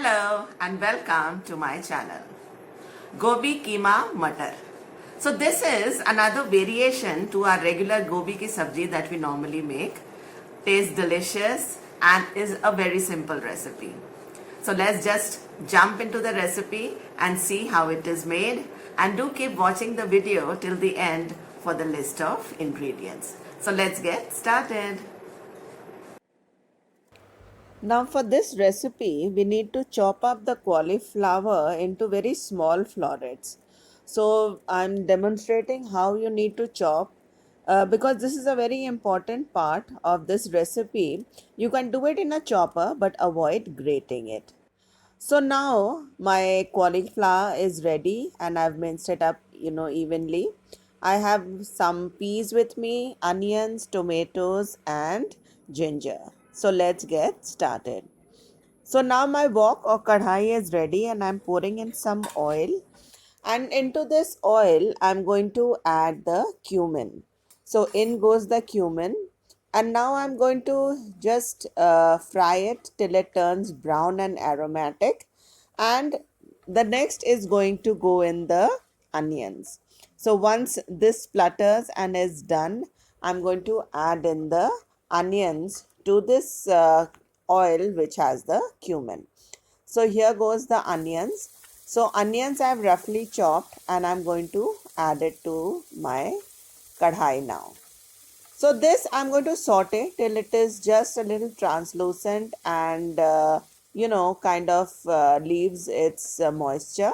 Hello and welcome to my channel. Gobi Keema Matar. So this is another variation to our regular gobi ki sabji that we normally make. Tastes delicious and is a very simple recipe. So let's just jump into the recipe and see how it is made, and do keep watching the video till the end for the list of ingredients. So let's get started. Now for this recipe, we need to chop up the cauliflower into very small florets. So I'm demonstrating how you need to chop because this is a very important part of this recipe. You can do it in a chopper but avoid grating it. So now my cauliflower is ready and I've minced it up, evenly. I have some peas with me, onions, tomatoes, and ginger. So let's get started. So now my wok or kadhai is ready and I'm pouring in some oil. And into this oil, I'm going to add the cumin. So in goes the cumin. And now I'm going to just fry it till it turns brown and aromatic. And the next is going to go in the onions. So once this splutters and is done, I'm going to add in the onions to this oil which has the cumin. So here goes the onions. So onions I've roughly chopped and I'm going to add it to my kadhai now. So this I'm going to saute till it is just a little translucent and kind of leaves its moisture.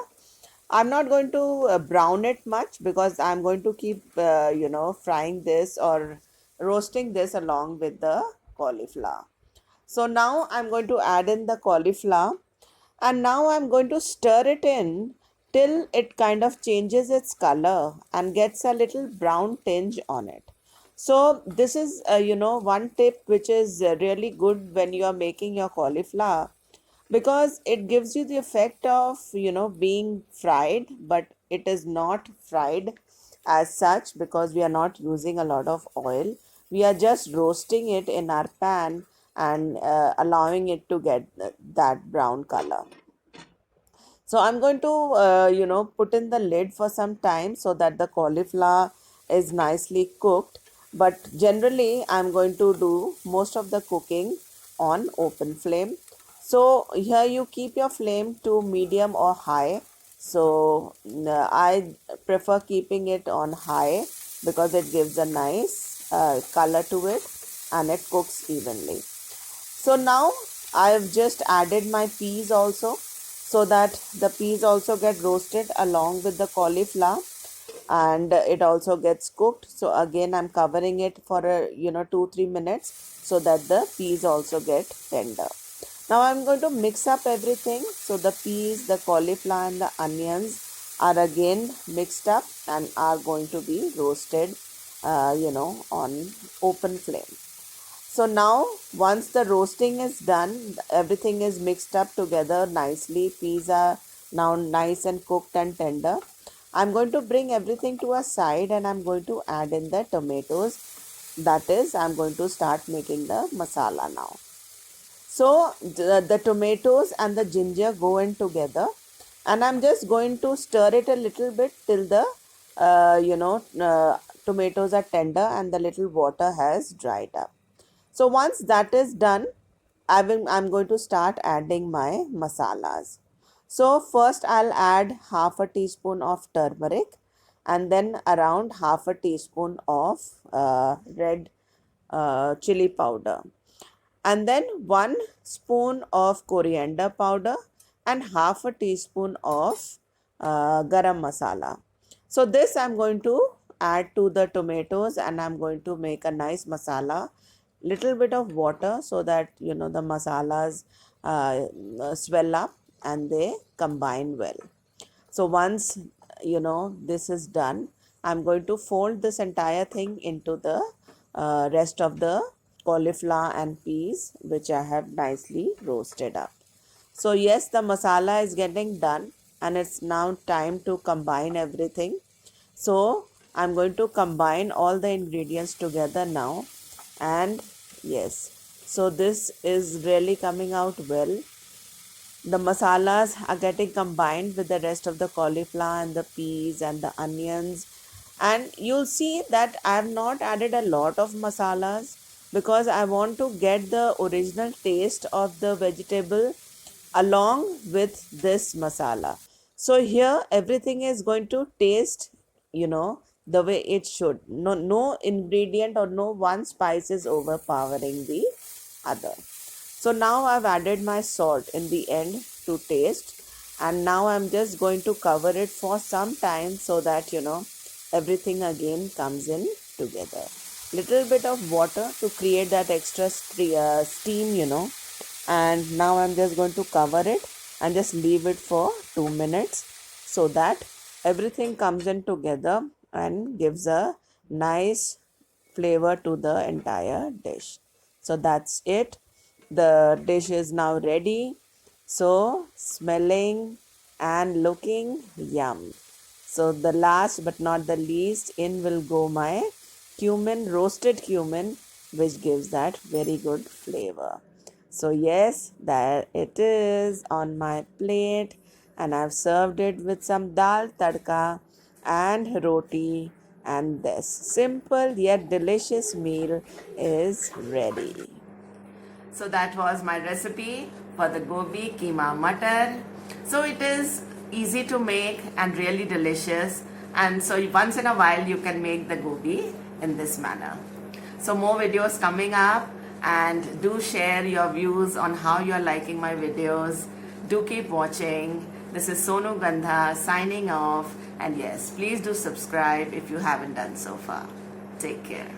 I'm not going to brown it much because I'm going to keep frying this or roasting this along with the cauliflower. So now I'm going to add in the cauliflower, and now I'm going to stir it in till it kind of changes its color and gets a little brown tinge on it. So this is one tip which is really good when you are making your cauliflower, because it gives you the effect of being fried, but it is not fried as such because we are not using a lot of oil. We are just roasting it in our pan and allowing it to get that brown color. So I'm going to put in the lid for some time so that the cauliflower is nicely cooked. But generally I'm going to do most of the cooking on open flame. So here you keep your flame to medium or high. So I prefer keeping it on high because it gives a nice color to it and it cooks evenly. So now I've just added my peas also, so that the peas also get roasted along with the cauliflower and it also gets cooked. So again I'm covering it for 2-3 minutes so that the peas also get tender. Now I'm going to mix up everything. So the peas, the cauliflower and the onions are again mixed up and are going to be roasted on open flame. So now once the roasting is done, everything is mixed up together nicely. Peas are now nice and cooked and tender. I'm going to bring everything to a side and I'm going to add in the tomatoes. That is, I'm going to start making the masala now. So the tomatoes and the ginger go in together and I'm just going to stir it a little bit till the tomatoes are tender and the little water has dried up. So once that is done, I'm going to start adding my masalas. So first I'll add half a teaspoon of turmeric and then around half a teaspoon of red chili powder, and then 1 spoon of coriander powder and half a teaspoon of garam masala. So this I'm going to add to the tomatoes and I'm going to make a nice masala. Little bit of water so that the masalas swell up and they combine well. So once this is done, I'm going to fold this entire thing into the rest of the cauliflower and peas which I have nicely roasted up. So yes, the masala is getting done and it's now time to combine everything. So I'm going to combine all the ingredients together now, and yes, so this is really coming out well. the masalas are getting combined with the rest of the cauliflower and the peas and the onions. And you'll see that I have not added a lot of masalas because I want to get the original taste of the vegetable along with this masala. So here everything is going to taste, the way it should. No ingredient or no one spice is overpowering the other. So now I've added my salt in the end to taste, and now I'm just going to cover it for some time so that everything again comes in together. Little bit of water to create that extra steam, and now I'm just going to cover it and just leave it for 2 minutes so that everything comes in together and gives a nice flavor to the entire dish. So that's it. The dish is now ready. So smelling and looking yum. So the last but not the least, in will go my cumin, roasted cumin, which gives that very good flavor. So yes, there it is on my plate, and I've served it with some dal tadka and roti, and this simple yet delicious meal is ready. So that was my recipe for the gobi keema matar. So it is easy to make and really delicious. And so once in a while you can make the gobi in this manner. So more videos coming up, and do share your views on how you are liking my videos. Do keep watching. This is Sonu Gandha signing off, and yes, please do subscribe if you haven't done so far. Take care.